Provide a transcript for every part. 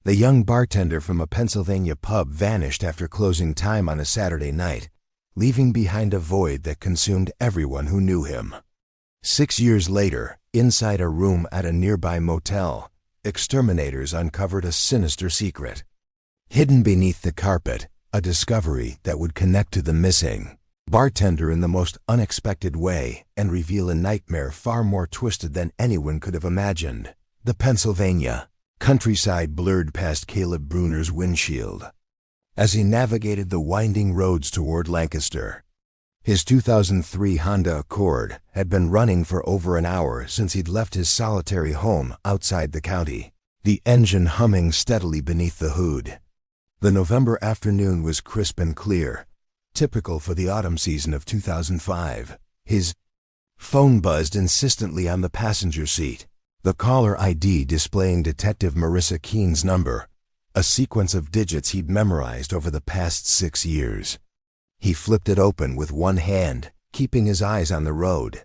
The young bartender from a Pennsylvania pub vanished after closing time on a Saturday night, leaving behind a void that consumed everyone who knew him. 6 years later, inside a room at a nearby motel, exterminators uncovered a sinister secret. Hidden beneath the carpet, a discovery that would connect to the missing bartender in the most unexpected way and reveal a nightmare far more twisted than anyone could have imagined. The Pennsylvania countryside blurred past Caleb Bruner's windshield as he navigated the winding roads toward Lancaster. His 2003 Honda Accord had been running for over an hour since he'd left his solitary home outside the county, the engine humming steadily beneath the hood. The November afternoon was crisp and clear, typical for the autumn season of 2005. His phone buzzed insistently on the passenger seat, the caller ID displaying Detective Marissa Keene's number, a sequence of digits he'd memorized over the past 6 years. He flipped it open with one hand, keeping his eyes on the road.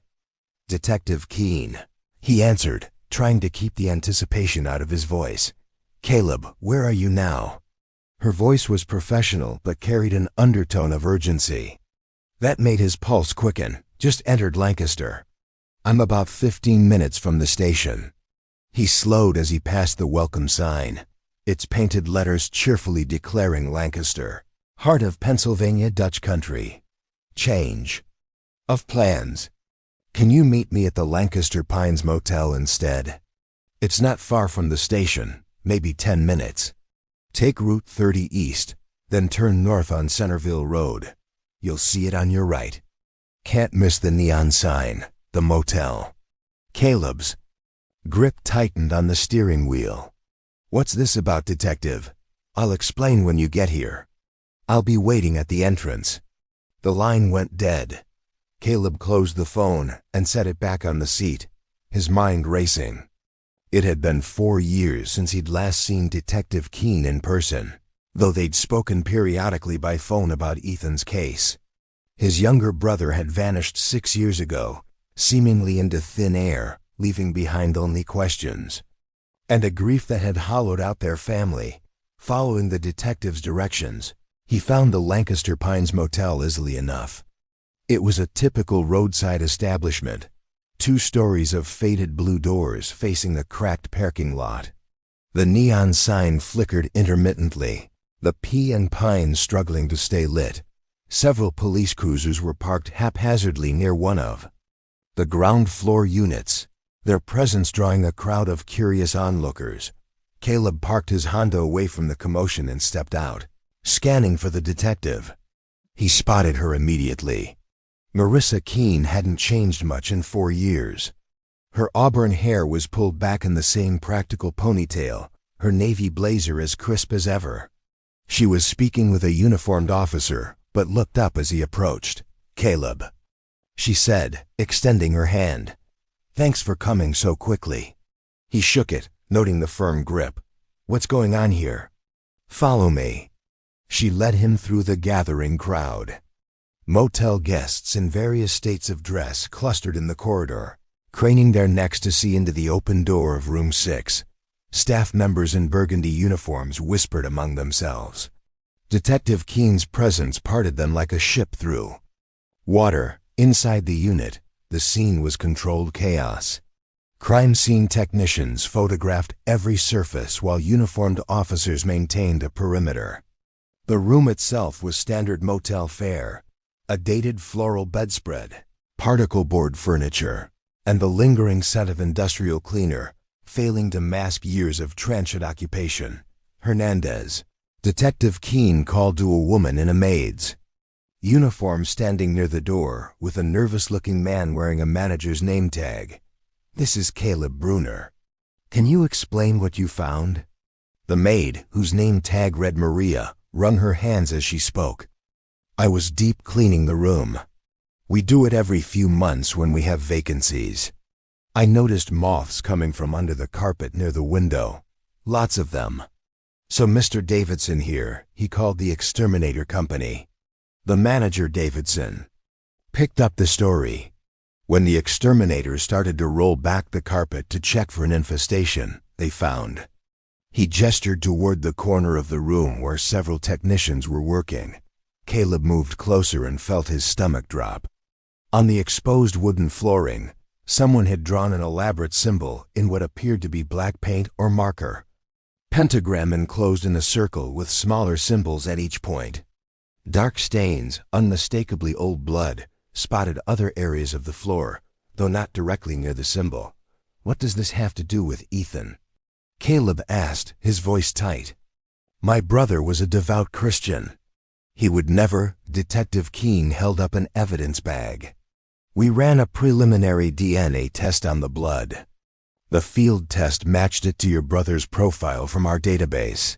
"Detective Keene," he answered, trying to keep the anticipation out of his voice. "Caleb, where are you now?" Her voice was professional but carried an undertone of urgency. That made his pulse quicken. "Just entered Lancaster. I'm about 15 minutes from the station." He slowed as he passed the welcome sign, its painted letters cheerfully declaring Lancaster, heart of Pennsylvania Dutch country. Change of plans. "Can you meet me at the Lancaster Pines Motel instead? It's not far from the station, maybe 10 minutes. Take Route 30 east, then turn north on Centerville Road. You'll see it on your right. Can't miss the neon sign, the motel." Caleb's grip tightened on the steering wheel. "What's this about, Detective? I'll explain when you get here. I'll be waiting at the entrance." The line went dead. Caleb closed the phone and set it back on the seat, his mind racing. It had been 4 years since he'd last seen Detective Keene in person, though they'd spoken periodically by phone about Ethan's case. His younger brother had vanished 6 years ago, seemingly into thin air, leaving behind only questions and a grief that had hollowed out their family. Following the detective's directions, he found the Lancaster Pines Motel easily enough. It was a typical roadside establishment, 2 stories of faded blue doors facing the cracked parking lot. The neon sign flickered intermittently, the P and pines struggling to stay lit. Several police cruisers were parked haphazardly near one of the ground floor units, their presence drawing a crowd of curious onlookers. Caleb parked his Honda away from the commotion and stepped out, scanning for the detective. He spotted her immediately. Marissa Keene hadn't changed much in 4 years. Her auburn hair was pulled back in the same practical ponytail, her navy blazer as crisp as ever. She was speaking with a uniformed officer, but looked up as he approached. "Caleb," she said, extending her hand. "Thanks for coming so quickly." He shook it, noting the firm grip. "What's going on here?" "Follow me." She led him through the gathering crowd. Motel guests in various states of dress clustered in the corridor, craning their necks to see into the open door of room 6. Staff members in burgundy uniforms whispered among themselves. Detective Keene's presence parted them like a ship through water. Inside the unit, the scene was controlled chaos. Crime scene technicians photographed every surface while uniformed officers maintained a perimeter. The room itself was standard motel fare, a dated floral bedspread, particle board furniture, and the lingering scent of industrial cleaner, failing to mask years of transient occupation. "Hernandez," Detective Keene called to a woman in a maid's uniform standing near the door with a nervous-looking man wearing a manager's name tag. "This is Caleb Bruner. Can you explain what you found?" The maid, whose name tag read Maria, wrung her hands as she spoke. "I was deep cleaning the room. We do it every few months when we have vacancies. I noticed moths coming from under the carpet near the window. Lots of them. So Mr. Davidson here, he called the exterminator company. The manager, Davidson, picked up the story. When the exterminators started to roll back the carpet to check for an infestation, they found He gestured toward the corner of the room where several technicians were working. Caleb moved closer and felt his stomach drop. On the exposed wooden flooring, someone had drawn an elaborate symbol in what appeared to be black paint or marker. Pentagram enclosed in a circle with smaller symbols at each point. Dark stains, unmistakably old blood, spotted other areas of the floor, though not directly near the symbol. What does this have to do with Ethan? Caleb asked, his voice tight. My brother was a devout Christian. He would never. Detective Keene held up an evidence bag. We ran a preliminary DNA test on the blood. The field test matched it to your brother's profile from our database.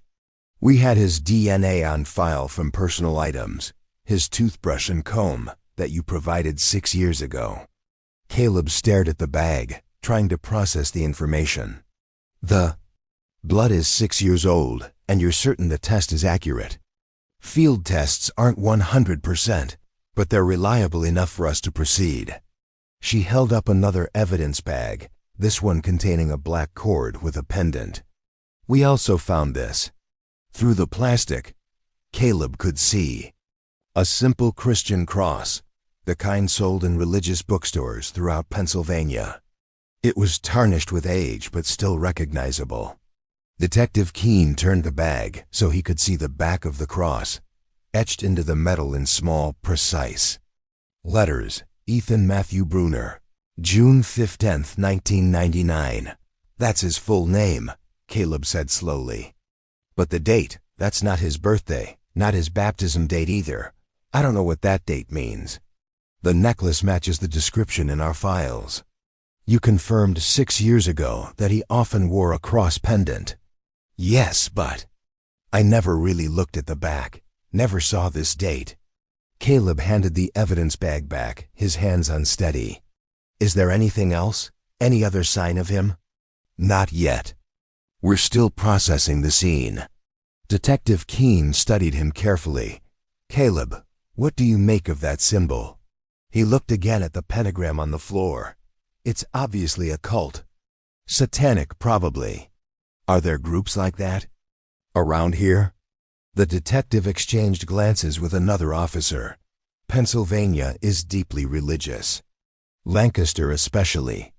We had his DNA on file from personal items, his toothbrush and comb that you provided 6 years ago. Caleb stared at the bag, trying to process the information. The blood is 6 years old, and you're certain the test is accurate. Field tests aren't 100%, but they're reliable enough for us to proceed. She held up another evidence bag, this one containing a black cord with a pendant. We also found this. Through the plastic, Caleb could see a simple Christian cross, the kind sold in religious bookstores throughout Pennsylvania. It was tarnished with age, but still recognizable. Detective Keene turned the bag so he could see the back of the cross, etched into the metal in small, precise letters. Ethan Matthew Bruner, June 15, 1999. That's his full name, Caleb said slowly. But the date, that's not his birthday, not his baptism date either. I don't know what that date means. The necklace matches the description in our files. You confirmed 6 years ago that he often wore a cross pendant. Yes, but I never really looked at the back, never saw this date. Caleb handed the evidence bag back, his hands unsteady. Is there anything else? Any other sign of him? Not yet. We're still processing the scene. Detective Keene studied him carefully. Caleb, what do you make of that symbol? He looked again at the pentagram on the floor. It's obviously a cult. Satanic, probably. Are there groups like that around here? The detective exchanged glances with another officer. Pennsylvania is deeply religious. Lancaster especially.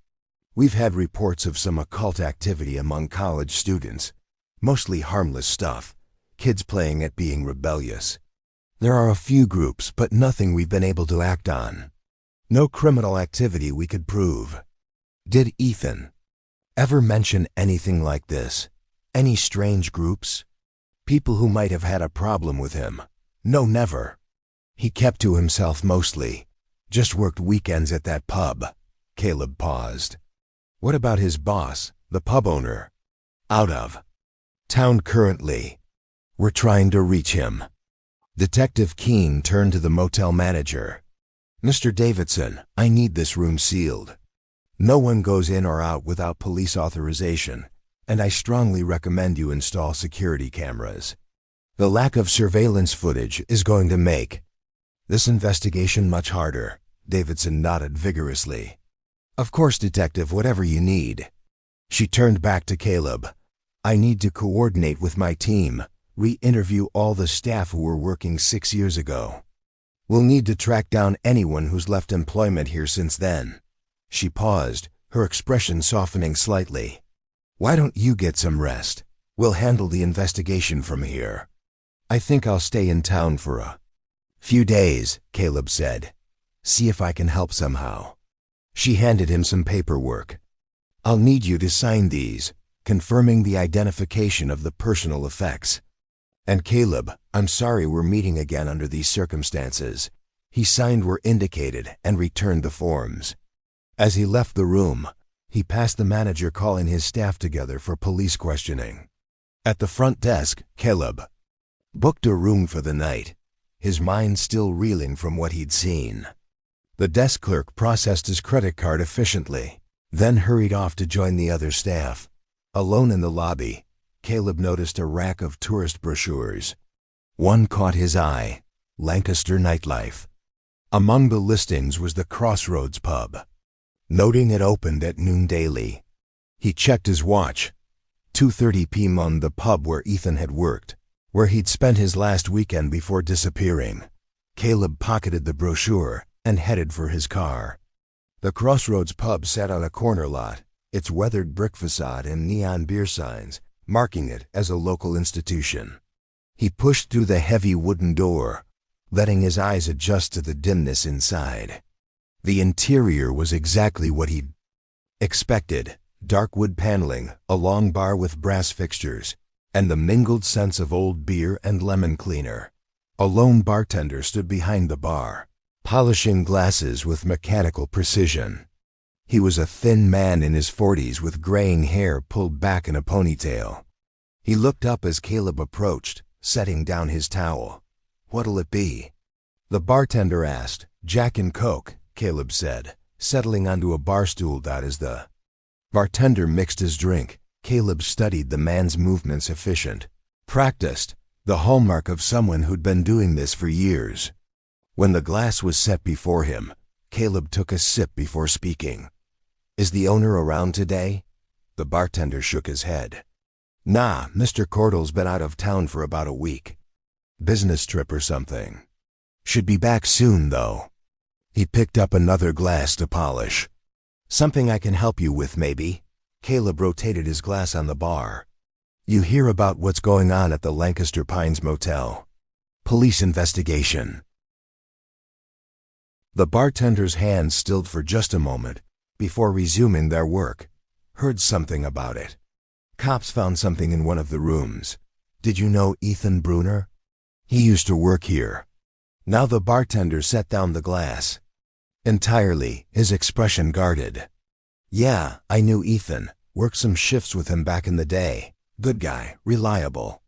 We've had reports of some occult activity among college students. Mostly harmless stuff. Kids playing at being rebellious. There are a few groups, but nothing we've been able to act on. No criminal activity we could prove. Did Ethan ever mention anything like this? Any strange groups? People who might have had a problem with him? No, never. He kept to himself mostly. Just worked weekends at that pub. Caleb paused. What about his boss, the pub owner? Out of town currently. We're trying to reach him. Detective Keene turned to the motel manager. Mr. Davidson, I need this room sealed. No one goes in or out without police authorization, and I strongly recommend you install security cameras. The lack of surveillance footage is going to make this investigation much harder. Davidson nodded vigorously. Of course, Detective, whatever you need. She turned back to Caleb. I need to coordinate with my team, re-interview all the staff who were working 6 years ago. We'll need to track down anyone who's left employment here since then. She paused, her expression softening slightly. Why don't you get some rest? We'll handle the investigation from here. I think I'll stay in town for a few days, Caleb said. See if I can help somehow. She handed him some paperwork. I'll need you to sign these, confirming the identification of the personal effects. And Caleb, I'm sorry we're meeting again under these circumstances. He signed where indicated and returned the forms. As he left the room, he passed the manager calling his staff together for police questioning. At the front desk, Caleb booked a room for the night, his mind still reeling from what he'd seen. The desk clerk processed his credit card efficiently, then hurried off to join the other staff. Alone in the lobby, Caleb noticed a rack of tourist brochures. One caught his eye, Lancaster Nightlife. Among the listings was the Crossroads Pub, noting it opened at noon daily. He checked his watch. 2:30 p.m. The pub where Ethan had worked, where he'd spent his last weekend before disappearing. Caleb pocketed the brochure and headed for his car. The Crossroads Pub sat on a corner lot, its weathered brick facade and neon beer signs marking it as a local institution. He pushed through the heavy wooden door, letting his eyes adjust to the dimness inside. The interior was exactly what he'd expected: dark wood paneling, a long bar with brass fixtures, and the mingled scents of old beer and lemon cleaner. A lone bartender stood behind the bar, polishing glasses with mechanical precision. He was a thin man in his 40s with graying hair pulled back in a ponytail. He looked up as Caleb approached, setting down his towel. "What'll it be?" the bartender asked. "Jack and Coke," Caleb said, settling onto a bar stool. As the bartender mixed his drink, Caleb studied the man's movements: efficient, practiced, the hallmark of someone who'd been doing this for years. When the glass was set before him, Caleb took a sip before speaking. "Is the owner around today?" The bartender shook his head. "Nah, Mr. Cordell's been out of town for about a week. Business trip or something. Should be back soon, though." He picked up another glass to polish. "Something I can help you with, maybe?" Caleb rotated his glass on the bar. "You hear about what's going on at the Lancaster Pines Motel? Police investigation." The bartender's hands stilled for just a moment before resuming their work. "Heard something about it. Cops found something in one of the rooms. Did you know Ethan Bruner? He used to work here." Now the bartender set down the glass entirely, his expression guarded. "Yeah, I knew Ethan. Worked some shifts with him back in the day. Good guy, reliable."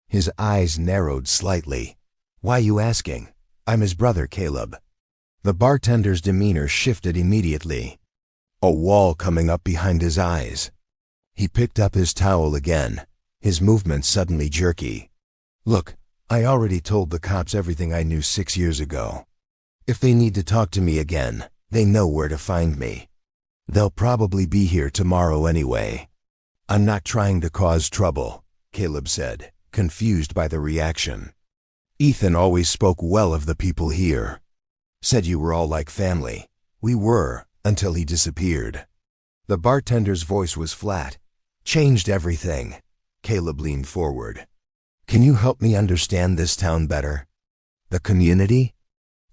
His eyes narrowed slightly. "Why you asking?" "I'm his brother, Caleb." The bartender's demeanor shifted immediately, a wall coming up behind his eyes. He picked up his towel again, his movements suddenly jerky. "Look, I already told the cops everything I knew 6 years ago. If they need to talk to me again, they know where to find me. They'll probably be here tomorrow anyway." "I'm not trying to cause trouble," Caleb said, confused by the reaction. "Ethan always spoke well of the people here. Said you were all like family." "We were, until he disappeared." The bartender's voice was flat. "Changed everything." Caleb leaned forward. "Can you help me understand this town better? The community?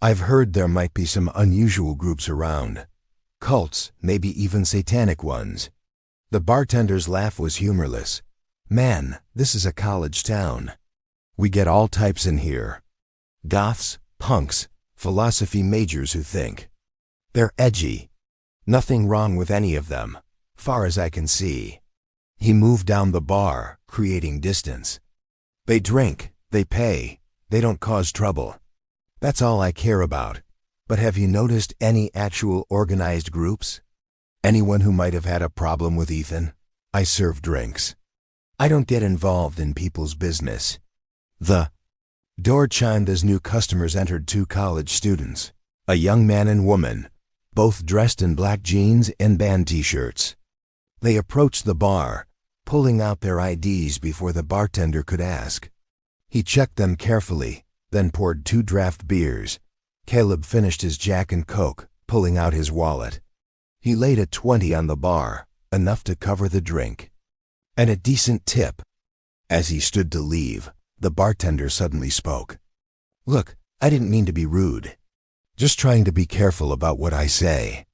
I've heard there might be some unusual groups around. Cults, maybe even satanic ones." The bartender's laugh was humorless. "Man, this is a college town. We get all types in here. Goths, punks, philosophy majors who think they're edgy. Nothing wrong with any of them, far as I can see." He moved down the bar, creating distance. "They drink, they pay, they don't cause trouble. That's all I care about. But have you noticed any actual organized groups? Anyone who might have had a problem with Ethan? I serve drinks. I don't get involved in people's business." The door chimed as new customers entered. 2 college students, a young man and woman, both dressed in black jeans and band t-shirts. They approached the bar, pulling out their IDs before the bartender could ask. He checked them carefully, then poured 2 draft beers. Caleb finished his Jack and Coke, pulling out his wallet. He laid a 20 on the bar, enough to cover the drink, and a decent tip. As he stood to leave, the bartender suddenly spoke. "Look, I didn't mean to be rude. Just trying to be careful about what I say.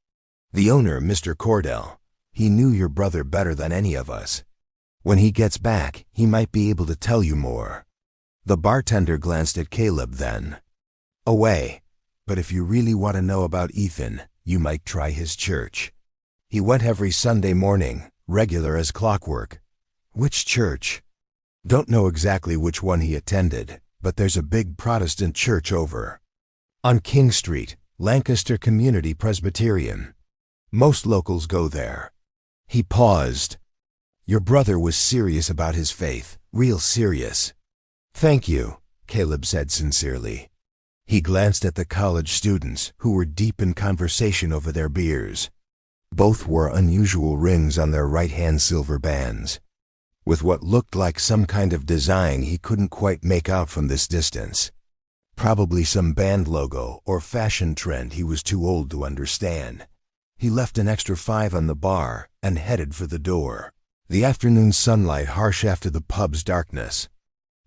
The owner, Mr. Cordell, he knew your brother better than any of us. When he gets back, he might be able to tell you more." The bartender glanced at Caleb, then away. "But if you really want to know about Ethan, you might try his church. He went every Sunday morning, regular as clockwork." "Which church?" "Don't know exactly which one he attended, but there's a big Protestant church over on King Street, Lancaster Community Presbyterian. Most locals go there." He paused. "Your brother was serious about his faith, real serious." "Thank you," Caleb said sincerely. He glanced at the college students, who were deep in conversation over their beers. Both wore unusual rings on their right-hand silver bands. with what looked like some kind of design he couldn't quite make out from this distance. Probably some band logo or fashion trend he was too old to understand. He left an extra 5 on the bar and headed for the door. The afternoon sunlight harsh after the pub's darkness.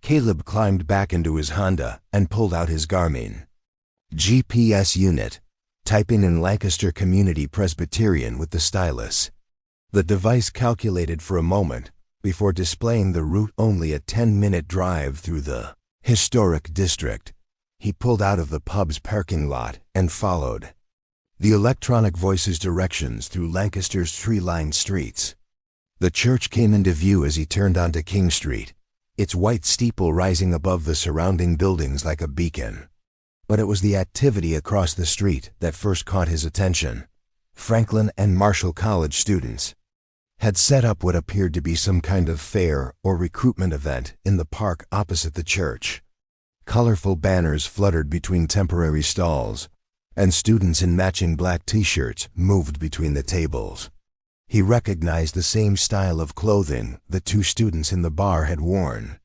Caleb climbed back into his Honda and pulled out his Garmin GPS unit, typing in Lancaster Community Presbyterian with the stylus. The device calculated for a moment before displaying the route only a 10-minute drive through the historic district. He pulled out of the pub's parking lot and followed the electronic voice's directions through Lancaster's tree-lined streets. The church came into view as he turned onto King Street, its white steeple rising above the surrounding buildings like a beacon. But it was the activity across the street that first caught his attention. Franklin and Marshall College students had set up what appeared to be some kind of fair or recruitment event in the park opposite the church. Colorful banners fluttered between temporary stalls, and students in matching black t-shirts moved between the tables. He recognized the same style of clothing the 2 students in the bar had worn.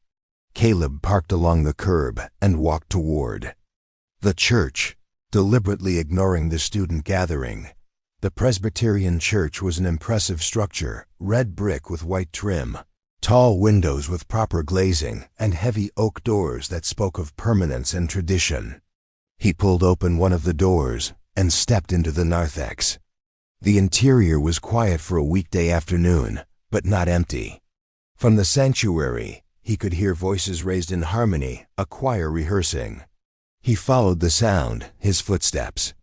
Caleb parked along the curb and walked toward the church, deliberately ignoring the student gathering. The Presbyterian church was an impressive structure, red brick with white trim, tall windows with proper glazing, and heavy oak doors that spoke of permanence and tradition. He pulled open one of the doors and stepped into the narthex. The interior was quiet for a weekday afternoon, but not empty. From the sanctuary, he could hear voices raised in harmony, a choir rehearsing. He followed the sound, his footsteps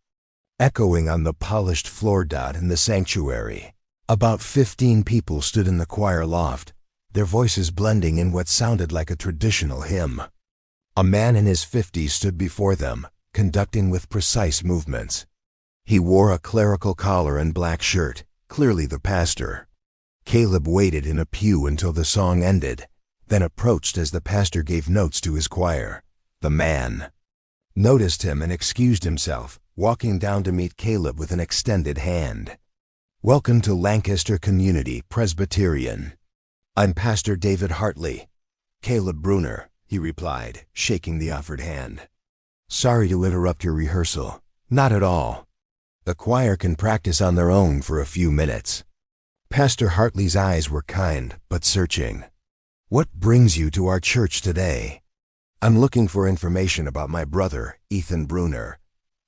echoing on the polished floor dot in the sanctuary. About 15 people stood in the choir loft, their voices blending in what sounded like a traditional hymn. A man in his 50s stood before them, conducting with precise movements. He wore a clerical collar and black shirt, clearly the pastor. Caleb waited in a pew until the song ended, then approached as the pastor gave notes to his choir. The man noticed him and excused himself, walking down to meet Caleb with an extended hand. "Welcome to Lancaster Community Presbyterian. I'm Pastor David Hartley." "Caleb Bruner," he replied, shaking the offered hand. "Sorry to interrupt your rehearsal." "Not at all. The choir can practice on their own for a few minutes." Pastor Hartley's eyes were kind but searching. "What brings you to our church today?" "I'm looking for information about my brother, Ethan Bruner.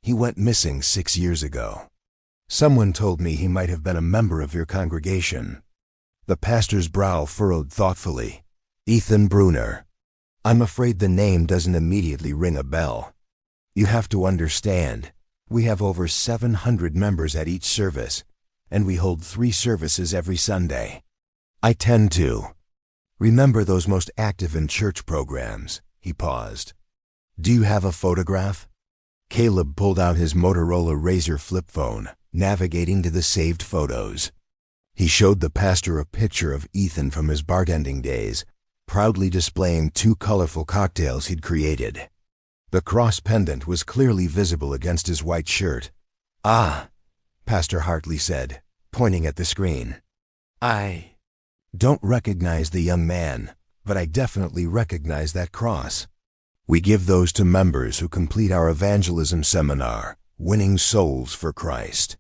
He went missing 6 years ago. Someone told me he might have been a member of your congregation." The pastor's brow furrowed thoughtfully. "Ethan Bruner. I'm afraid the name doesn't immediately ring a bell. You have to understand, we have over 700 members at each service, and we hold 3 services every Sunday. I tend to remember those most active in church programs." He paused. "Do you have a photograph?" Caleb pulled out his Motorola Razr flip phone, navigating to the saved photos. He showed the pastor a picture of Ethan from his bartending days, proudly displaying 2 colorful cocktails he'd created. The cross pendant was clearly visible against his white shirt. "Ah," Pastor Hartley said, pointing at the screen. "I don't recognize the young man, but I definitely recognize that cross. We give those to members who complete our evangelism seminar, Winning Souls for Christ.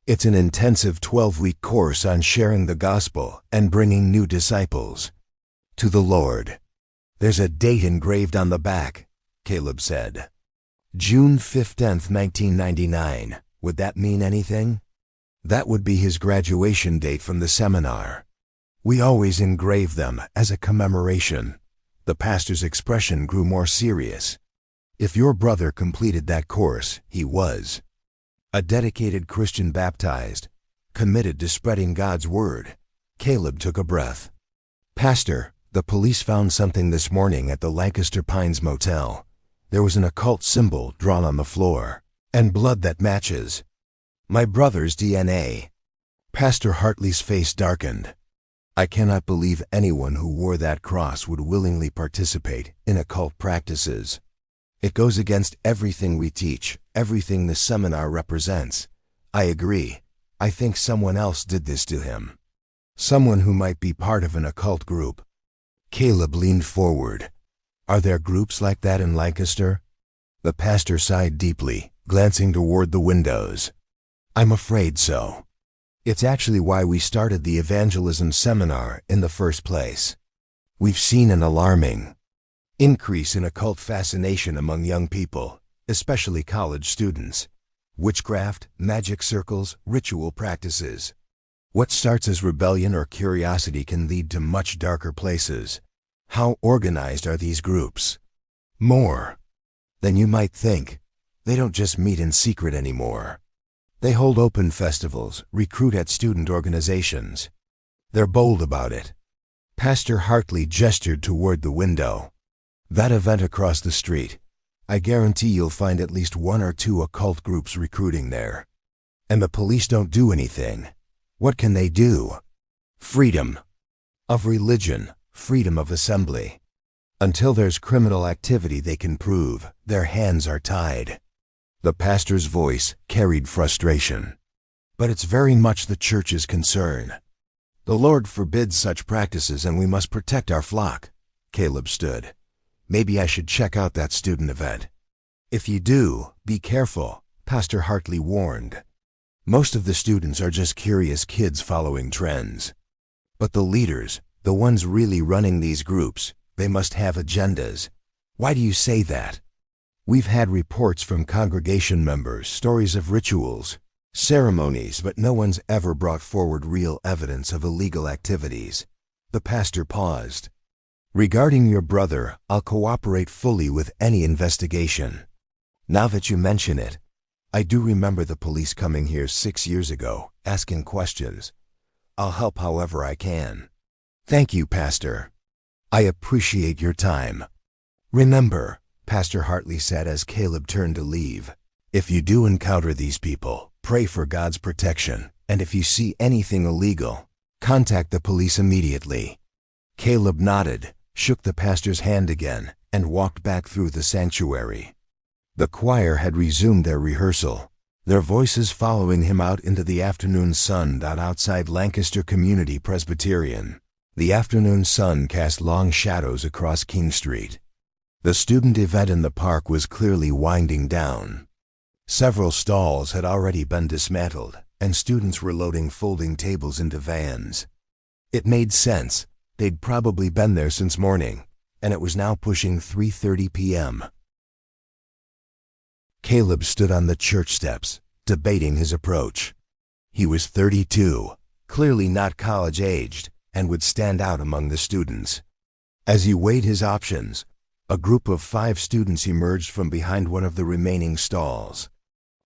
It's an intensive 12-week course on sharing the gospel and bringing new disciples to the Lord. There's a date engraved on the back," Caleb said. "June 15th, 1999. Would that mean anything?" "That would be his graduation date from the seminar. We always engrave them as a commemoration." The pastor's expression grew more serious. "If your brother completed that course, he was a dedicated Christian, baptized, committed to spreading God's word." Caleb took a breath. "Pastor, the police found something this morning at the Lancaster Pines Motel. There was an occult symbol drawn on the floor, and blood that matches my brother's DNA." Pastor Hartley's face darkened. "I cannot believe anyone who wore that cross would willingly participate in occult practices. It goes against everything we teach, everything the seminar represents. I agree. I think someone else did this to him." Someone who might be part of an occult group. Caleb leaned forward. Are there groups like that in Lancaster? The pastor sighed deeply, glancing toward the windows. I'm afraid so. It's actually why we started the evangelism seminar in the first place. We've seen an alarming increase in occult fascination among young people, especially college students. Witchcraft, magic circles, ritual practices. What starts as rebellion or curiosity can lead to much darker places. How organized are these groups? More than you might think. They don't just meet in secret anymore. They hold open festivals, recruit at student organizations. They're bold about it. Pastor Hartley gestured toward the window. That event across the street. I guarantee you'll find at least 1 or 2 occult groups recruiting there. And the police don't do anything. What can they do? Freedom of religion, freedom of assembly. Until there's criminal activity they can prove, their hands are tied. The pastor's voice carried frustration. But it's very much the church's concern. The Lord forbids such practices and we must protect our flock. Caleb stood. Maybe I should check out that student event. If you do, be careful, Pastor Hartley warned. Most of the students are just curious kids following trends. But the leaders, the ones really running these groups, they must have agendas. Why do you say that? We've had reports from congregation members, stories of rituals, ceremonies, but no one's ever brought forward real evidence of illegal activities. The pastor paused. Regarding your brother, I'll cooperate fully with any investigation. Now that you mention it, I do remember the police coming here 6 years ago, asking questions. I'll help however I can. Thank you, Pastor. I appreciate your time. Remember, Pastor Hartley said as Caleb turned to leave, if you do encounter these people, pray for God's protection, and if you see anything illegal, contact the police immediately. Caleb nodded, shook the pastor's hand again, and walked back through the sanctuary. The choir had resumed their rehearsal, their voices following him out into the afternoon sun outside Lancaster Community Presbyterian. The afternoon sun cast long shadows across King Street. The student event in the park was clearly winding down. Several stalls had already been dismantled, and students were loading folding tables into vans. It made sense. They'd probably been there since morning, and it was now pushing 3:30 p.m. Caleb stood on the church steps, debating his approach. He was 32, clearly not college-aged, and would stand out among the students. As he weighed his options, a group of 5 students emerged from behind one of the remaining stalls.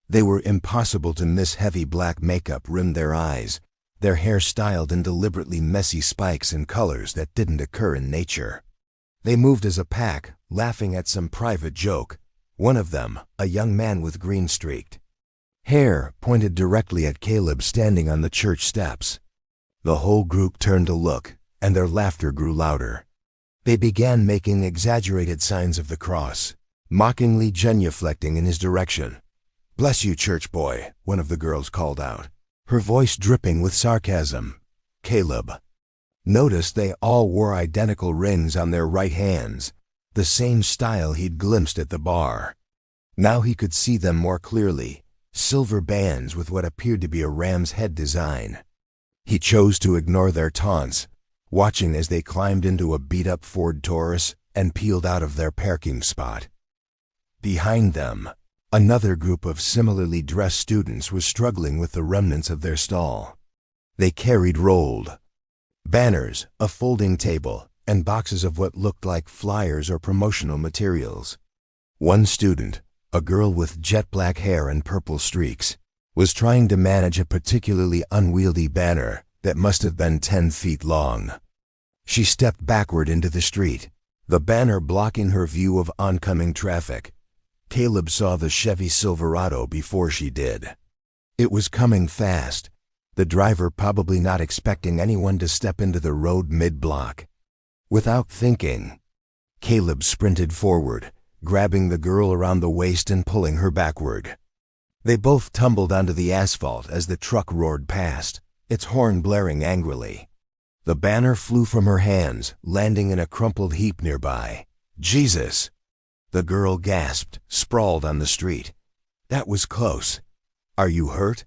They were impossible to miss. Heavy black makeup rimmed their eyes, their hair styled in deliberately messy spikes and colors that didn't occur in nature. They moved as a pack, laughing at some private joke. One of them, a young man with green-streaked hair, pointed directly at Caleb standing on the church steps. The whole group turned to look, and their laughter grew louder. They began making exaggerated signs of the cross, mockingly genuflecting in his direction. "Bless you, church boy," one of the girls called out, her voice dripping with sarcasm. Caleb noticed they all wore identical rings on their right hands, the same style he'd glimpsed at the bar. Now he could see them more clearly, silver bands with what appeared to be a ram's head design. He chose to ignore their taunts, watching as they climbed into a beat-up Ford Taurus and peeled out of their parking spot. Behind them, another group of similarly dressed students was struggling with the remnants of their stall. They carried rolled banners, a folding table, and boxes of what looked like flyers or promotional materials. One student, a girl with jet black hair and purple streaks, was trying to manage a particularly unwieldy banner that must have been 10 feet long. She stepped backward into the street, the banner blocking her view of oncoming traffic. Caleb saw the Chevy Silverado before she did. It was coming fast, the driver probably not expecting anyone to step into the road mid-block. Without thinking, Caleb sprinted forward, grabbing the girl around the waist and pulling her backward. They both tumbled onto the asphalt as the truck roared past, its horn blaring angrily. The banner flew from her hands, landing in a crumpled heap nearby. Jesus! The girl gasped, sprawled on the street. That was close. Are you hurt?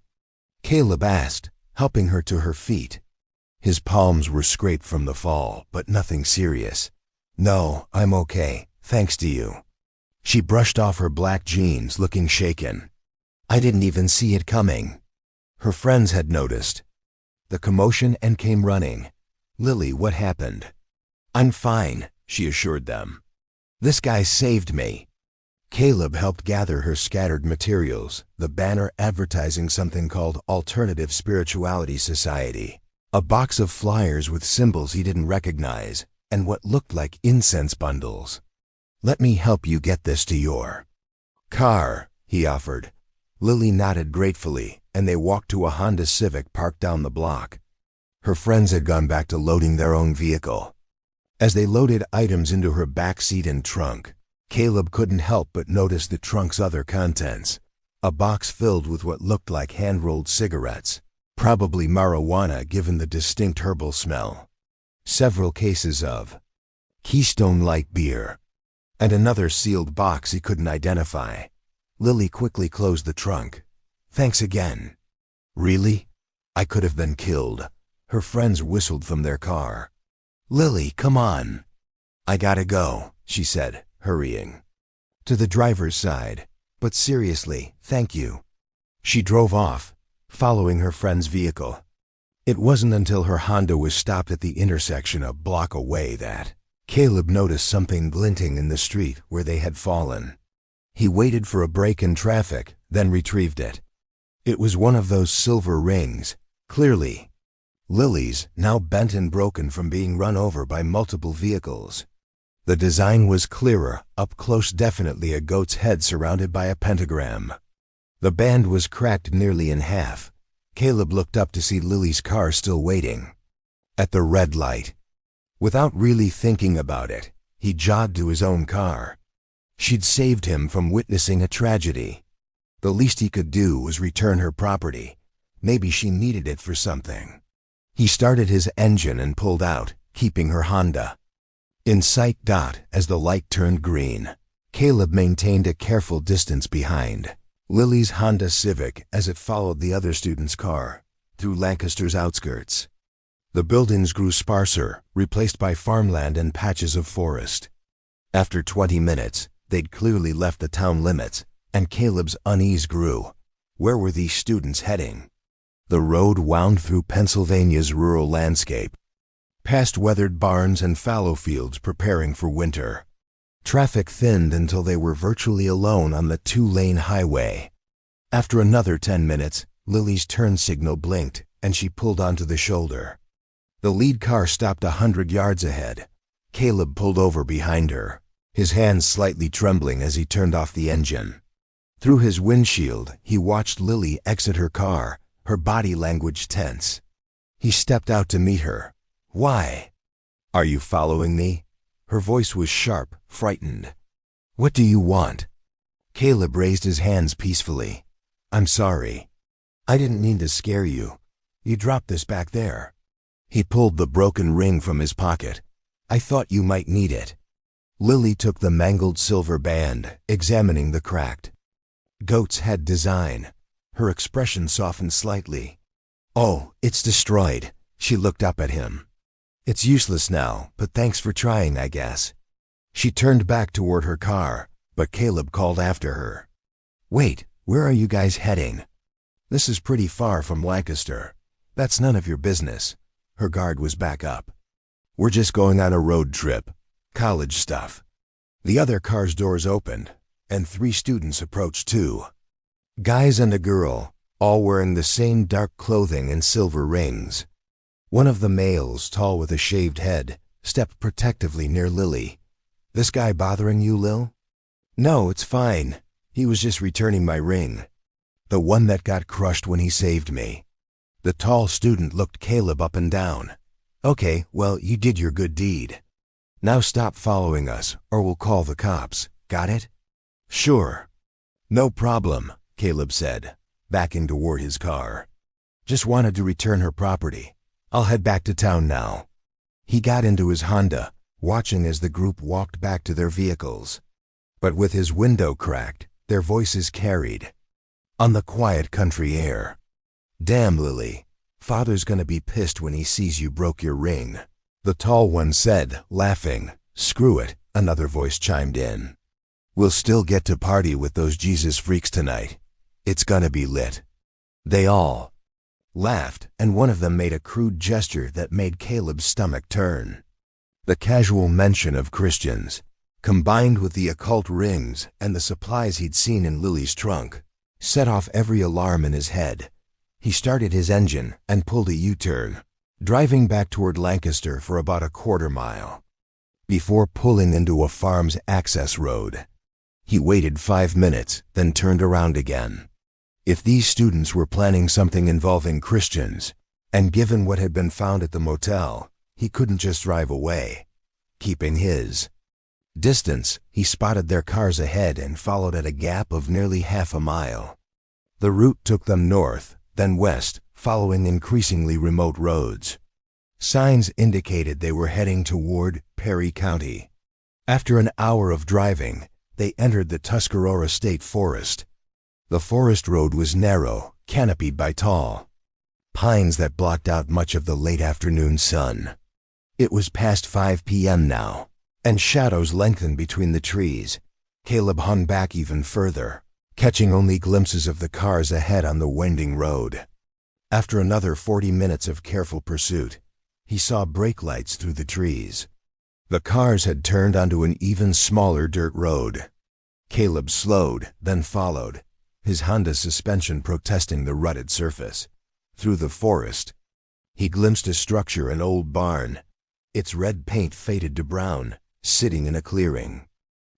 Caleb asked, helping her to her feet. His palms were scraped from the fall, but nothing serious. No, I'm okay, thanks to you. She brushed off her black jeans, looking shaken. I didn't even see it coming. Her friends had noticed the commotion and came running. Lily, what happened? I'm fine, she assured them. This guy saved me. Caleb helped gather her scattered materials, the banner advertising something called Alternative Spirituality Society, a box of flyers with symbols he didn't recognize, and what looked like incense bundles. Let me help you get this to your car, he offered. Lily nodded gratefully, and they walked to a Honda Civic parked down the block. Her friends had gone back to loading their own vehicle. As they loaded items into her back seat and trunk, Caleb couldn't help but notice the trunk's other contents. A box filled with what looked like hand-rolled cigarettes, probably marijuana given the distinct herbal smell. Several cases of Keystone Light beer, and another sealed box he couldn't identify. Lily quickly closed the trunk. Thanks again. Really? I could have been killed. Her friends whistled from their car. Lily, come on. I gotta go, she said, hurrying to the driver's side. But seriously, thank you. She drove off, following her friend's vehicle. It wasn't until her Honda was stopped at the intersection a block away that Caleb noticed something glinting in the street where they had fallen. He waited for a break in traffic, then retrieved it. It was one of those silver rings, clearly Lily's, now bent and broken from being run over by multiple vehicles. The design was clearer, up close, definitely a goat's head surrounded by a pentagram. The band was cracked nearly in half. Caleb looked up to see Lily's car still waiting at the red light. Without really thinking about it, he jogged to his own car. She'd saved him from witnessing a tragedy. The least he could do was return her property. Maybe she needed it for something. He started his engine and pulled out, keeping her Honda in sight. As the light turned green, Caleb maintained a careful distance behind Lily's Honda Civic as it followed the other student's car through Lancaster's outskirts. The buildings grew sparser, replaced by farmland and patches of forest. After 20 minutes, they'd clearly left the town limits, and Caleb's unease grew. Where were these students heading? The road wound through Pennsylvania's rural landscape, past weathered barns and fallow fields preparing for winter. Traffic thinned until they were virtually alone on the 2-lane highway. After another 10 minutes, Lily's turn signal blinked, and she pulled onto the shoulder. The lead car stopped 100 yards ahead. Caleb pulled over behind her, his hands slightly trembling as he turned off the engine. Through his windshield, he watched Lily exit her car, her body language tense. He stepped out to meet her. Why? Are you following me? Her voice was sharp, frightened. What do you want? Caleb raised his hands peacefully. I'm sorry. I didn't mean to scare you. You dropped this back there. He pulled the broken ring from his pocket. I thought you might need it. Lily took the mangled silver band, examining the cracked goat's head design. Her expression softened slightly. Oh, it's destroyed. She looked up at him. It's useless now, but thanks for trying, I guess. She turned back toward her car, but Caleb called after her. Wait, where are you guys heading? This is pretty far from Lancaster. That's none of your business. Her guard was back up. We're just going on a road trip. College stuff. The other car's doors opened, and 3 students approached too. Guys and a girl, all wearing the same dark clothing and silver rings. One of the males, tall with a shaved head, stepped protectively near Lily. This guy bothering you, Lil? No, it's fine. He was just returning my ring. The one that got crushed when he saved me. The tall student looked Caleb up and down. Okay, well, you did your good deed. Now stop following us, or we'll call the cops. Got it? Sure. No problem, Caleb said, backing toward his car. Just wanted to return her property. I'll head back to town now. He got into his Honda, watching as the group walked back to their vehicles. But with his window cracked, their voices carried on the quiet country air. "Damn, Lily, Father's gonna be pissed when he sees you broke your ring," the tall one said, laughing. "Screw it," another voice chimed in. "We'll still get to party with those Jesus freaks tonight. It's gonna be lit." They all laughed, and one of them made a crude gesture that made Caleb's stomach turn. The casual mention of Christians, combined with the occult rings and the supplies he'd seen in Lily's trunk, set off every alarm in his head. He started his engine and pulled a U-turn, driving back toward Lancaster for about a quarter mile. Before pulling into a farm's access road, he waited 5 minutes, then turned around again. If these students were planning something involving Christians, and given what had been found at the motel, he couldn't just drive away. Keeping his distance, he spotted their cars ahead and followed at a gap of nearly half a mile. The route took them north, then west, following increasingly remote roads. Signs indicated they were heading toward Perry County. After an hour of driving, they entered the Tuscarora State Forest. The forest road was narrow, canopied by tall pines that blocked out much of the late afternoon sun. It was past 5 p.m. now, and shadows lengthened between the trees. Caleb hung back even further, catching only glimpses of the cars ahead on the winding road. After another 40 minutes of careful pursuit, he saw brake lights through the trees. The cars had turned onto an even smaller dirt road. Caleb slowed, then followed, his Honda suspension protesting the rutted surface. Through the forest, he glimpsed a structure, an old barn, its red paint faded to brown, sitting in a clearing.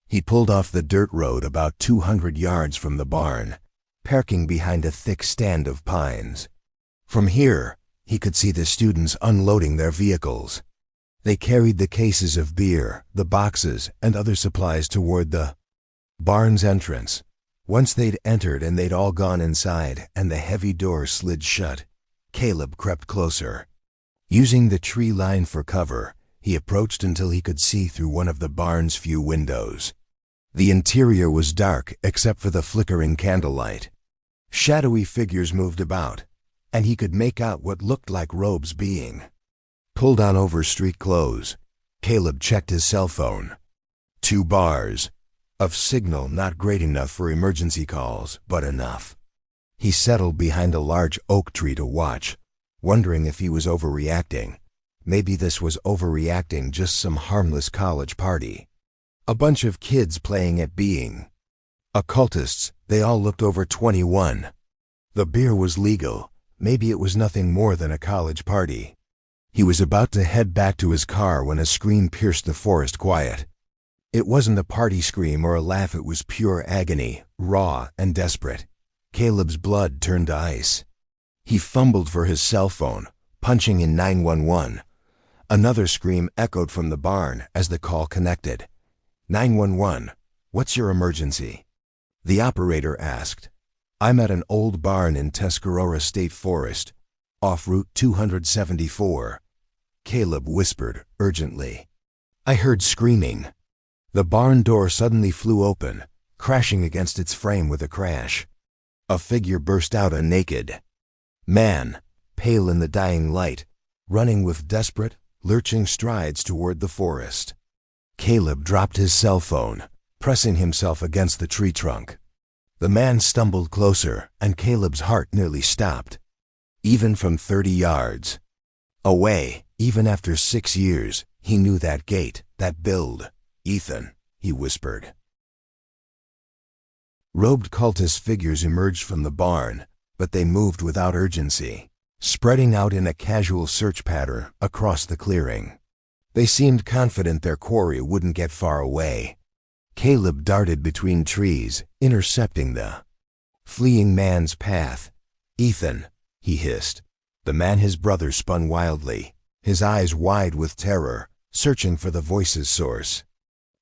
He pulled off the dirt road about 200 yards from the barn, parking behind a thick stand of pines. From here, he could see the students unloading their vehicles. They carried the cases of beer, the boxes, and other supplies toward the barn's entrance. Once they'd entered and they'd all gone inside and the heavy door slid shut, Caleb crept closer. Using the tree line for cover, he approached until he could see through one of the barn's few windows. The interior was dark except for the flickering candlelight. Shadowy figures moved about, and he could make out what looked like robes being pulled on over street clothes. Caleb checked his cell phone. 2 bars of signal, not great enough for emergency calls, but enough. He settled behind a large oak tree to watch, wondering if he was overreacting. Maybe this was overreacting, just some harmless college party. A bunch of kids playing at being occultists. They all looked over 21. The beer was legal. Maybe it was nothing more than a college party. He was about to head back to his car when a scream pierced the forest quiet. It wasn't a party scream or a laugh, it was pure agony, raw and desperate. Caleb's blood turned to ice. He fumbled for his cell phone, punching in 911. Another scream echoed from the barn as the call connected. 911, what's your emergency? The operator asked. I'm at an old barn in Tuscarora State Forest, off Route 274. Caleb whispered urgently. I heard screaming. The barn door suddenly flew open, crashing against its frame with a crash. A figure burst out, a naked man, pale in the dying light, running with desperate, lurching strides toward the forest. Caleb dropped his cell phone, pressing himself against the tree trunk. The man stumbled closer, and Caleb's heart nearly stopped. Even from 30 yards away, even after 6 years, he knew that gait, that build. Ethan, he whispered. Robed cultist figures emerged from the barn, but they moved without urgency, spreading out in a casual search pattern across the clearing. They seemed confident their quarry wouldn't get far away. Caleb darted between trees, intercepting the fleeing man's path. Ethan, he hissed. The man, his brother, spun wildly, his eyes wide with terror, searching for the voice's source.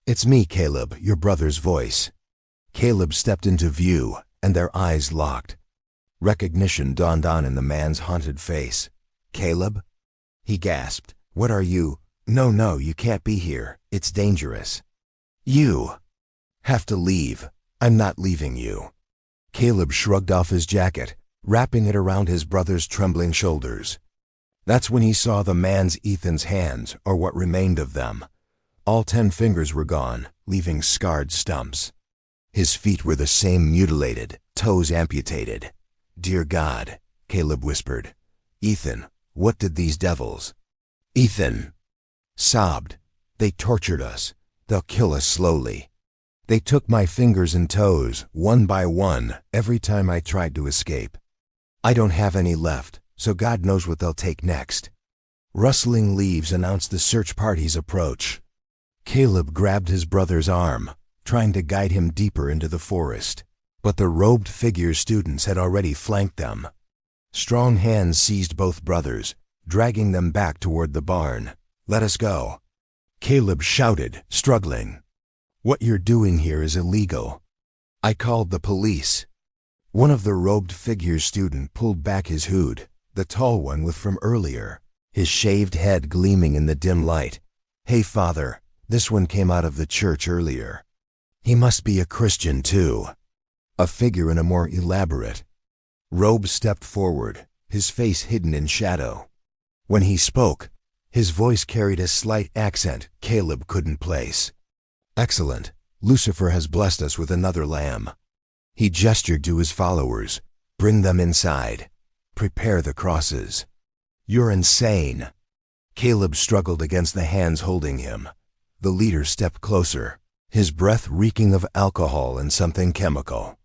It's me, Caleb, your brother's voice. Caleb stepped into view, and their eyes locked. Recognition dawned on in the man's haunted face. Caleb? He gasped. What are you? No, you can't be here. It's dangerous. You have to leave. I'm not leaving you. Caleb shrugged off his jacket, wrapping it around his brother's trembling shoulders. That's when he saw the man's Ethan's hands, or what remained of them. All 10 fingers were gone, leaving scarred stumps. His feet were the same, mutilated, toes amputated. Dear God, Caleb whispered. Ethan, what did these devils? Ethan sobbed. They tortured us. They'll kill us slowly. They took my fingers and toes, one by one, every time I tried to escape. I don't have any left, so God knows what they'll take next. Rustling leaves announced the search party's approach. Caleb grabbed his brother's arm, trying to guide him deeper into the forest. But the robed figure students had already flanked them. Strong hands seized both brothers, dragging them back toward the barn. Let us go. Caleb shouted, struggling. What you're doing here is illegal. I called the police. One of the robed figure's student pulled back his hood, the tall one with from earlier, his shaved head gleaming in the dim light. Hey, Father, this one came out of the church earlier. He must be a Christian, too. A figure in a more elaborate robe stepped forward, his face hidden in shadow. When he spoke, his voice carried a slight accent Caleb couldn't place. Excellent. Lucifer has blessed us with another lamb. He gestured to his followers. Bring them inside. Prepare the crosses. You're insane. Caleb struggled against the hands holding him. The leader stepped closer, his breath reeking of alcohol and something chemical.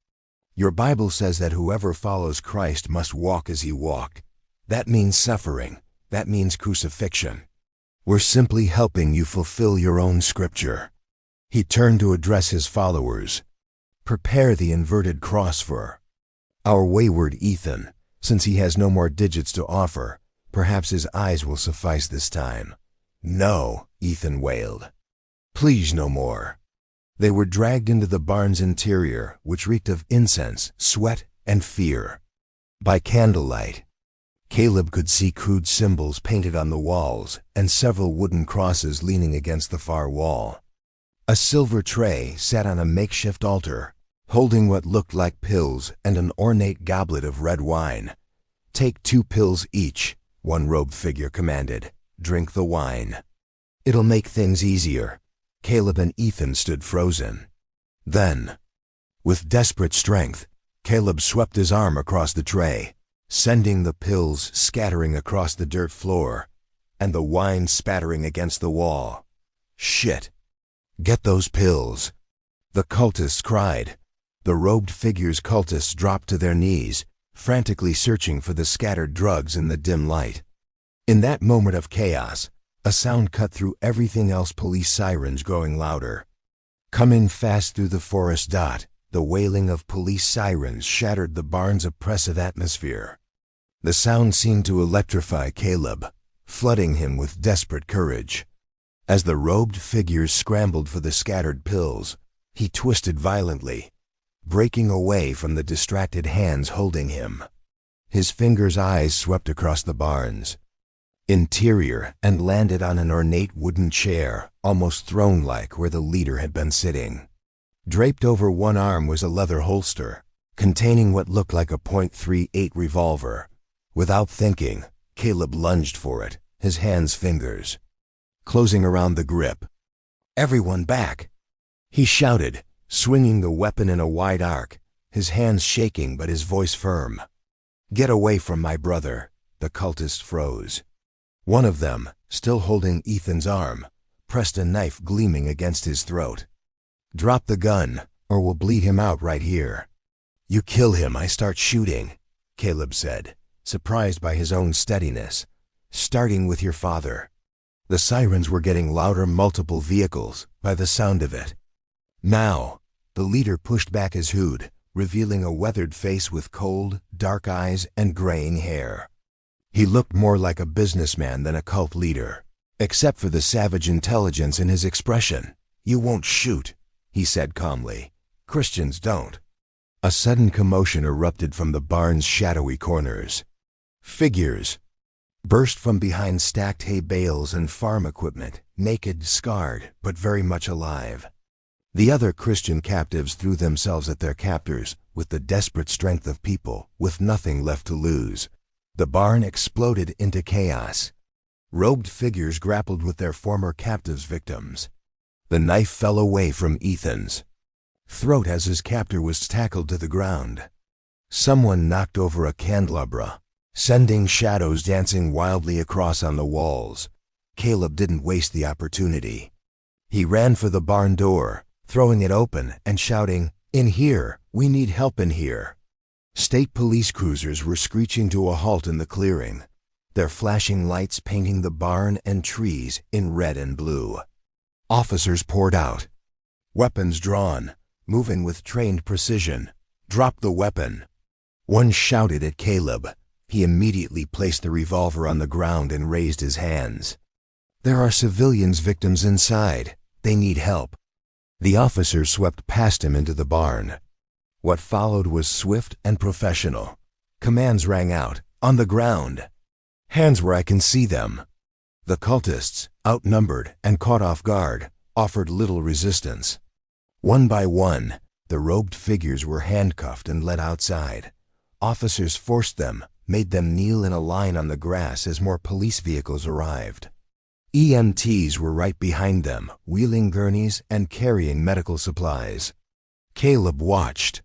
Your Bible says that whoever follows Christ must walk as he walked. That means suffering. That means crucifixion. We're simply helping you fulfill your own scripture. He turned to address his followers. Prepare the inverted cross for our wayward Ethan. Since he has no more digits to offer, perhaps his eyes will suffice this time. No, Ethan wailed. Please no more. They were dragged into the barn's interior, which reeked of incense, sweat, and fear. By candlelight, Caleb could see crude symbols painted on the walls and several wooden crosses leaning against the far wall. A silver tray sat on a makeshift altar, holding what looked like pills and an ornate goblet of red wine. Take 2 pills each, one robed figure commanded. Drink the wine. It'll make things easier. Caleb and Ethan stood frozen. Then, with desperate strength, Caleb swept his arm across the tray, sending the pills scattering across the dirt floor, and the wine spattering against the wall. Shit. Get those pills. The cultists cried. The robed figure's cultists dropped to their knees, frantically searching for the scattered drugs in the dim light. In that moment of chaos, a sound cut through everything else, police sirens growing louder. Coming fast through the forest, the wailing of police sirens shattered the barn's oppressive atmosphere. The sound seemed to electrify Caleb, flooding him with desperate courage. As the robed figures scrambled for the scattered pills, he twisted violently, breaking away from the distracted hands holding him. His fingers' eyes swept across the barn's interior and landed on an ornate wooden chair, almost throne-like, where the leader had been sitting. Draped over one arm was a leather holster, containing what looked like a .38 revolver. Without thinking, Caleb lunged for it, his hands fingers closing around the grip. Everyone back! He shouted, swinging the weapon in a wide arc, his hands shaking but his voice firm. Get away from my brother! The cultist froze. One of them, still holding Ethan's arm, pressed a knife gleaming against his throat. Drop the gun, or we'll bleed him out right here. You kill him, I start shooting, Caleb said, surprised by his own steadiness. Starting with your father. The sirens were getting louder, multiple vehicles, by the sound of it. Now, the leader pushed back his hood, revealing a weathered face with cold, dark eyes and graying hair. He looked more like a businessman than a cult leader, except for the savage intelligence in his expression. You won't shoot, he said calmly. Christians don't. A sudden commotion erupted from the barn's shadowy corners. Figures burst from behind stacked hay bales and farm equipment, naked, scarred, but very much alive. The other Christian captives threw themselves at their captors with the desperate strength of people with nothing left to lose. The barn exploded into chaos. Robed figures grappled with their former captives' victims. The knife fell away from Ethan's throat as his captor was tackled to the ground. Someone knocked over a candelabra, sending shadows dancing wildly across on the walls. Caleb didn't waste the opportunity. He ran for the barn door, throwing it open and shouting, "In here! We need help in here!" State police cruisers were screeching to a halt in the clearing, their flashing lights painting the barn and trees in red and blue. Officers poured out, weapons drawn, moving with trained precision. "Drop the weapon!" One shouted at Caleb. He immediately placed the revolver on the ground and raised his hands. "There are civilians victims inside. They need help." The officer swept past him into the barn. What followed was swift and professional. Commands rang out, "On the ground! Hands where I can see them!" The cultists, outnumbered and caught off guard, offered little resistance. One by one, the robed figures were handcuffed and led outside. Officers forced them, made them kneel in a line on the grass as more police vehicles arrived. EMTs were right behind them, wheeling gurneys and carrying medical supplies. Caleb watched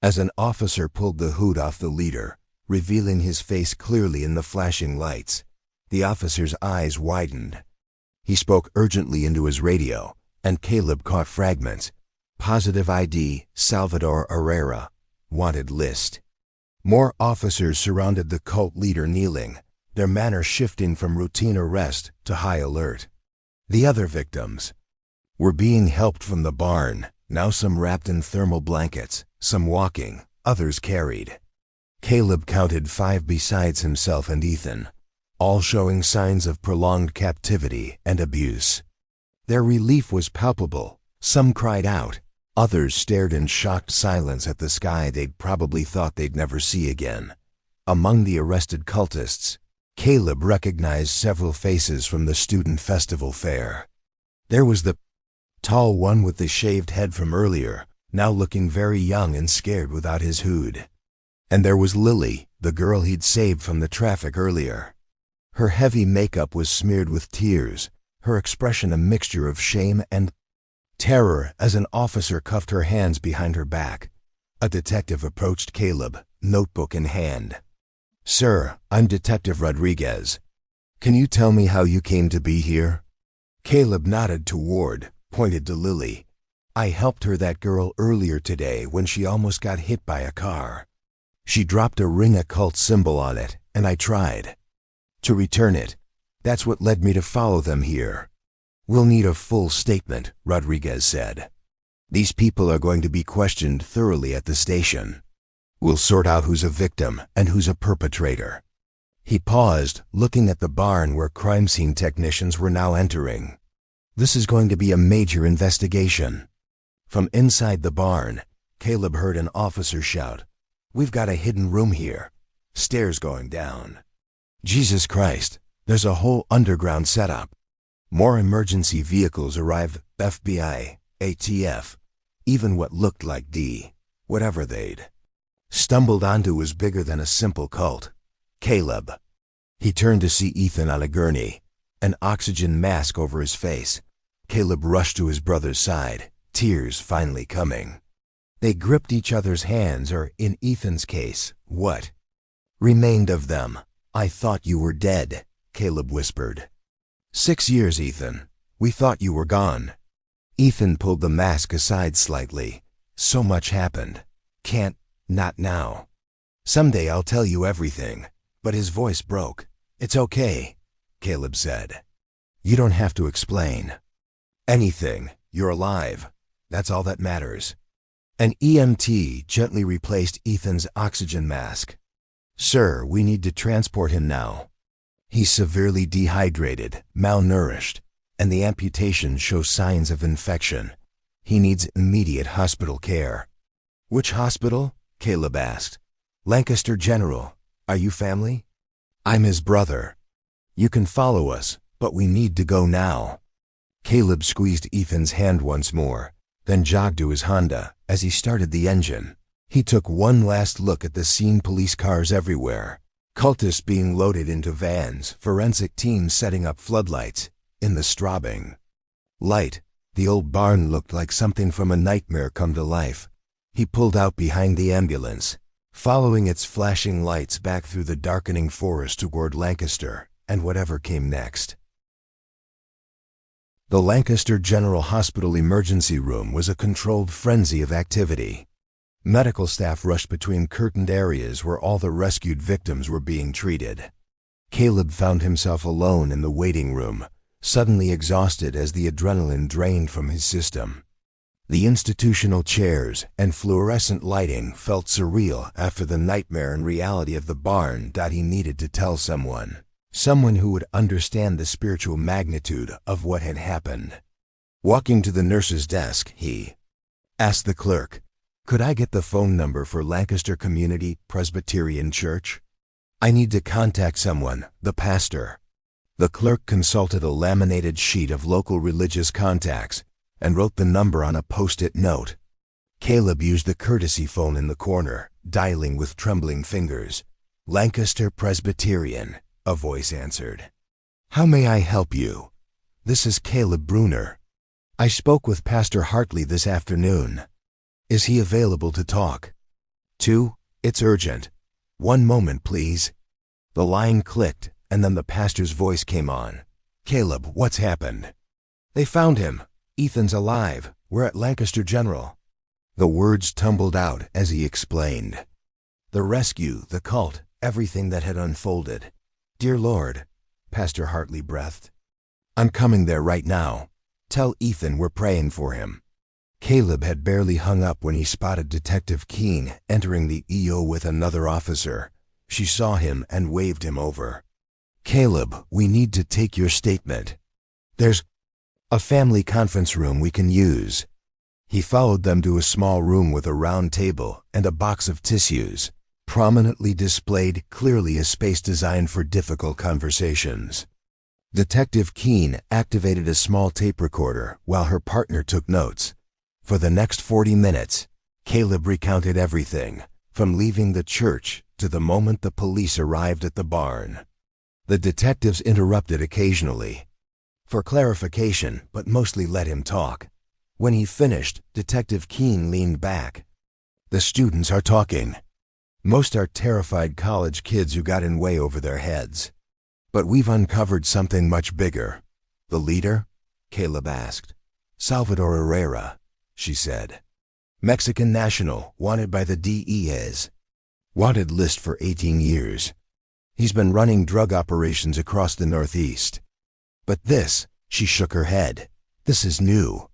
as an officer pulled the hood off the leader, revealing his face clearly in the flashing lights. The officer's eyes widened. He spoke urgently into his radio, and Caleb caught fragments. "Positive ID, Salvador Herrera. Wanted list." More officers surrounded the cult leader kneeling, their manner shifting from routine arrest to high alert. The other victims were being helped from the barn, now some wrapped in thermal blankets, some walking, others carried. Caleb counted 5 besides himself and Ethan, all showing signs of prolonged captivity and abuse. Their relief was palpable. Some cried out. Others stared in shocked silence at the sky they'd probably thought they'd never see again. Among the arrested cultists, Caleb recognized several faces from the student festival fair. There was the tall one with the shaved head from earlier, now looking very young and scared without his hood. And there was Lily, the girl he'd saved from the traffic earlier. Her heavy makeup was smeared with tears, her expression a mixture of shame and terror as an officer cuffed her hands behind her back. A detective approached Caleb, notebook in hand. "Sir, I'm Detective Rodriguez. Can you tell me how you came to be here?" Caleb nodded toward, pointed to Lily. "I helped her, that girl, earlier today when she almost got hit by a car. She dropped a ring occult symbol on it, and I tried to return it. That's what led me to follow them here." "We'll need a full statement," Rodriguez said. "These people are going to be questioned thoroughly at the station. We'll sort out who's a victim and who's a perpetrator." He paused, looking at the barn where crime scene technicians were now entering. "This is going to be a major investigation." From inside the barn, Caleb heard an officer shout, "We've got a hidden room here. Stairs going down. Jesus Christ, there's a whole underground setup." More emergency vehicles arrived, FBI, ATF, even what looked like whatever they'd stumbled onto was bigger than a simple cult. "Caleb." He turned to see Ethan on a gurney, an oxygen mask over his face. Caleb rushed to his brother's side, tears finally coming. They gripped each other's hands, or in Ethan's case, what remained of them. "I thought you were dead," Caleb whispered. 6 years, Ethan. We thought you were gone." Ethan pulled the mask aside slightly. "So much happened. Not now. Someday I'll tell you everything." But his voice broke. "It's okay," Caleb said. "You don't have to explain anything. You're alive. That's all that matters." An EMT gently replaced Ethan's oxygen mask. "Sir, we need to transport him now. He's severely dehydrated, malnourished, and the amputation shows signs of infection. He needs immediate hospital care." "Which hospital?" Caleb asked. "Lancaster General. Are you family?" "I'm his brother. You can follow us, but we need to go now. Caleb squeezed Ethan's hand once more, then jogged to his Honda. As he started the engine, he took one last look at the scene: police cars everywhere, cultists being loaded into vans, forensic teams setting up floodlights. In the strobing light, the old barn looked like something from a nightmare come to life. He pulled out behind the ambulance, following its flashing lights back through the darkening forest toward Lancaster and whatever came next. The Lancaster General Hospital emergency room was a controlled frenzy of activity. Medical staff rushed between curtained areas where all the rescued victims were being treated. Caleb found himself alone in the waiting room, suddenly exhausted as the adrenaline drained from his system. The institutional chairs and fluorescent lighting felt surreal after the nightmare and reality of the barn. He needed to tell someone who would understand the spiritual magnitude of what had happened. Walking to the nurse's desk, he asked the clerk, "Could I get the phone number for Lancaster Community Presbyterian Church? I need to contact someone, the pastor." The clerk consulted a laminated sheet of local religious contacts and wrote the number on a post-it note. Caleb used the courtesy phone in the corner, dialing with trembling fingers. "Lancaster Presbyterian," a voice answered. "How may I help you? This is Caleb Bruner. I spoke with Pastor Hartley this afternoon. Is he available to talk?" "2, it's urgent. 1 moment, please." The line clicked, and then the pastor's voice came on. "Caleb, what's happened?" "They found him. Ethan's alive. We're at Lancaster General." The words tumbled out as he explained. The rescue, the cult, everything that had unfolded. "Dear Lord," Pastor Hartley breathed. "I'm coming there right now. Tell Ethan we're praying for him." Caleb had barely hung up when he spotted Detective Keene entering the EO with another officer. She saw him and waved him over. "Caleb, we need to take your statement. There's a family conference room we can use." He followed them to a small room with a round table and a box of tissues, prominently displayed, clearly a space designed for difficult conversations. Detective Keene activated a small tape recorder while her partner took notes. For the next 40 minutes, Caleb recounted everything, from leaving the church to the moment the police arrived at the barn. The detectives interrupted occasionally for clarification, but mostly let him talk. When he finished, Detective Keene leaned back. "The students are talking. Most are terrified college kids who got in way over their heads. But we've uncovered something much bigger." "The leader?" Caleb asked. "Salvador Herrera," she said. "Mexican national, wanted by the DEA's wanted list for 18 years. He's been running drug operations across the Northeast. But this," she shook her head, "this is new.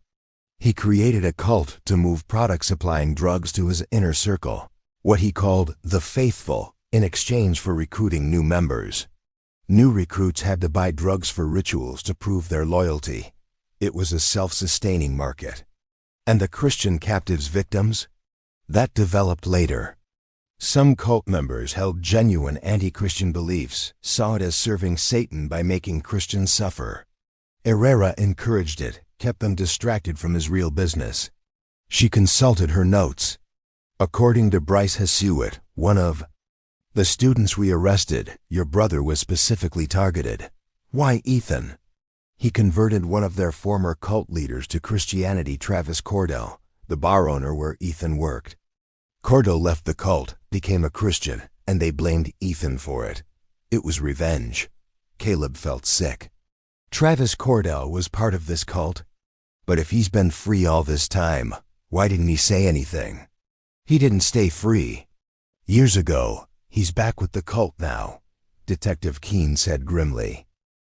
He created a cult to move product supplying drugs to his inner circle, what he called the faithful, in exchange for recruiting new members. New recruits had to buy drugs for rituals to prove their loyalty. It was a self-sustaining market. And the Christian captives' victims? That developed later. Some cult members held genuine anti-Christian beliefs, saw it as serving Satan by making Christians suffer. Herrera encouraged it, kept them distracted from his real business." She consulted her notes. "According to Bryce Hasuet, one of the students we arrested, your brother was specifically targeted. Why Ethan? He converted one of their former cult leaders to Christianity, Travis Cordell, the bar owner where Ethan worked. Cordell left the cult, became a Christian, and they blamed Ethan for it. It was revenge." Caleb felt sick. Travis Cordell was part of this cult? But if he's been free all this time, why didn't he say anything? He didn't stay free. Years ago, he's back with the cult now, Detective Keene said grimly.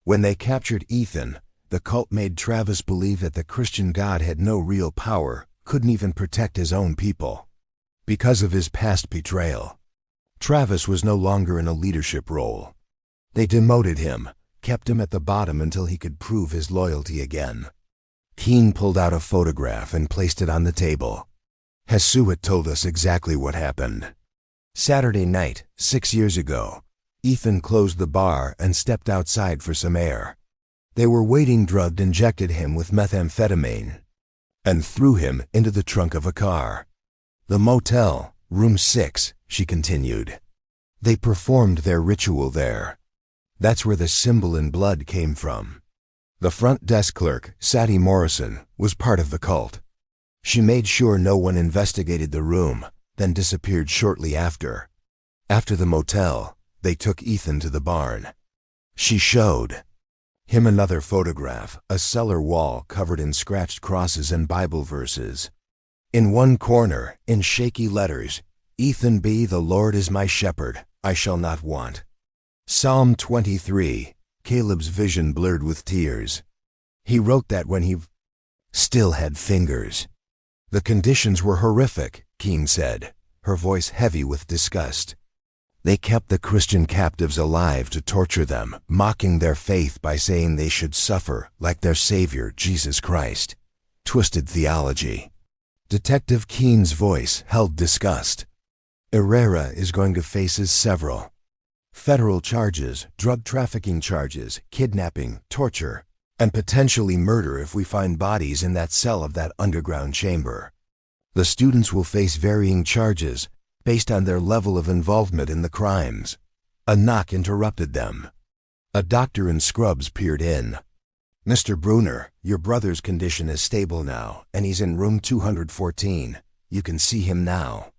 When they captured Ethan, the cult made Travis believe that the Christian God had no real power, couldn't even protect his own people. Because of his past betrayal, Travis was no longer in a leadership role. They demoted him, kept him at the bottom until he could prove his loyalty again. Keene pulled out a photograph and placed it on the table. Hasuet told us exactly what happened. Saturday night, 6 years ago, Ethan closed the bar and stepped outside for some air. They were waiting. Drugged, injected him with methamphetamine and threw him into the trunk of a car. The motel, room 6, she continued. They performed their ritual there. That's where the symbol in blood came from. The front desk clerk, Sadie Morrison, was part of the cult. She made sure no one investigated the room, then disappeared shortly after. After the motel, they took Ethan to the barn. She showed him another photograph, a cellar wall covered in scratched crosses and Bible verses. In one corner, in shaky letters, Ethan B. The Lord is my shepherd, I shall not want. Psalm 23, Caleb's vision blurred with tears. He wrote that when he still had fingers. The conditions were horrific, Keene said, her voice heavy with disgust. They kept the Christian captives alive to torture them, mocking their faith by saying they should suffer like their Savior, Jesus Christ. Twisted theology. Detective Keene's voice held disgust. Herrera is going to face several federal charges, drug trafficking charges, kidnapping, torture, and potentially murder if we find bodies in that cell of that underground chamber. The students will face varying charges based on their level of involvement in the crimes. A knock interrupted them. A doctor in scrubs peered in. Mr. Bruner, your brother's condition is stable now, and he's in room 214. You can see him now.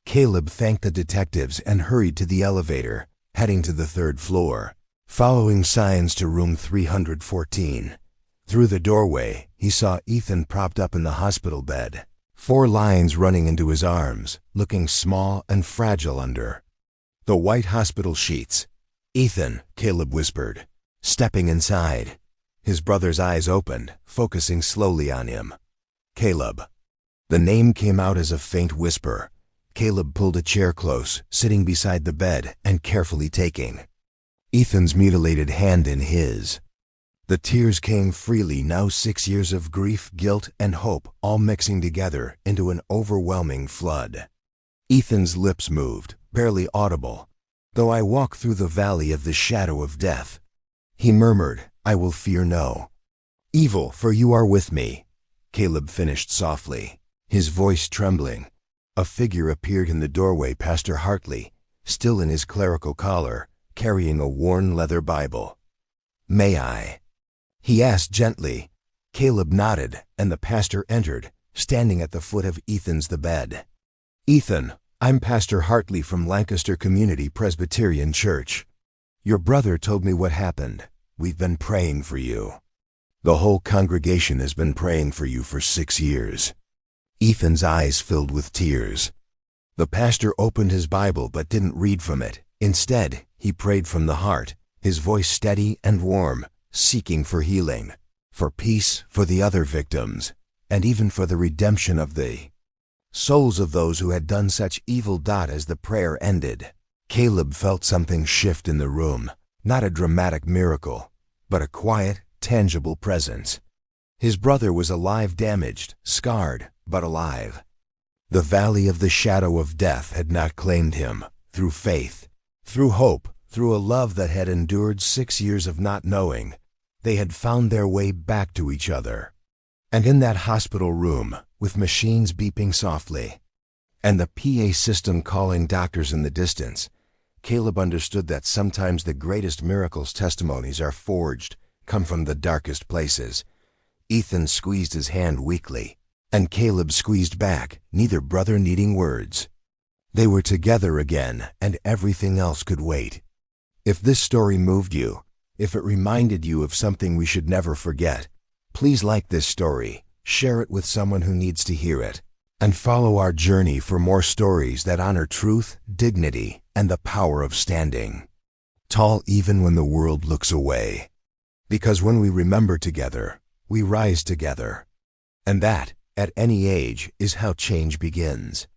Caleb thanked the detectives and hurried to the elevator, heading to the 3rd floor, following signs to room 314. Through the doorway, he saw Ethan propped up in the hospital bed, 4 lines running into his arms, looking small and fragile under the white hospital sheets. Ethan, Caleb whispered, stepping inside. His brother's eyes opened, focusing slowly on him. Caleb. The name came out as a faint whisper. Caleb pulled a chair close, sitting beside the bed and carefully taking Ethan's mutilated hand in his. The tears came freely, now 6 years of grief, guilt, and hope all mixing together into an overwhelming flood. Ethan's lips moved, barely audible. Though I walk through the valley of the shadow of death, he murmured, I will fear no evil, for you are with me. Caleb finished softly, his voice trembling. A figure appeared in the doorway, Pastor Hartley, still in his clerical collar, carrying a worn leather Bible. May I? He asked gently. Caleb nodded, and the pastor entered, standing at the foot of Ethan's bed. Ethan, I'm Pastor Hartley from Lancaster Community Presbyterian Church. Your brother told me what happened. We've been praying for you. The whole congregation has been praying for you for 6 years. Ethan's eyes filled with tears. The pastor opened his Bible but didn't read from it. Instead, he prayed from the heart, his voice steady and warm, seeking for healing, for peace for the other victims, and even for the redemption of the souls of those who had done such evil. As the prayer ended, Caleb felt something shift in the room, not a dramatic miracle, but a quiet, tangible presence. His brother was alive, damaged, scarred, but alive. The valley of the shadow of death had not claimed him. Through faith, through hope, through a love that had endured 6 years of not knowing, they had found their way back to each other. And in that hospital room, with machines beeping softly, and the PA system calling doctors in the distance, Caleb understood that sometimes the greatest miracles testimonies are forged, come from the darkest places. Ethan squeezed his hand weakly, and Caleb squeezed back, neither brother needing words. They were together again, and everything else could wait. If this story moved you, if it reminded you of something we should never forget, please like this story, share it with someone who needs to hear it, and follow our journey for more stories that honor truth, dignity, and the power of standing tall even when the world looks away. Because when we remember together, we rise together. And that, at any age, is how change begins.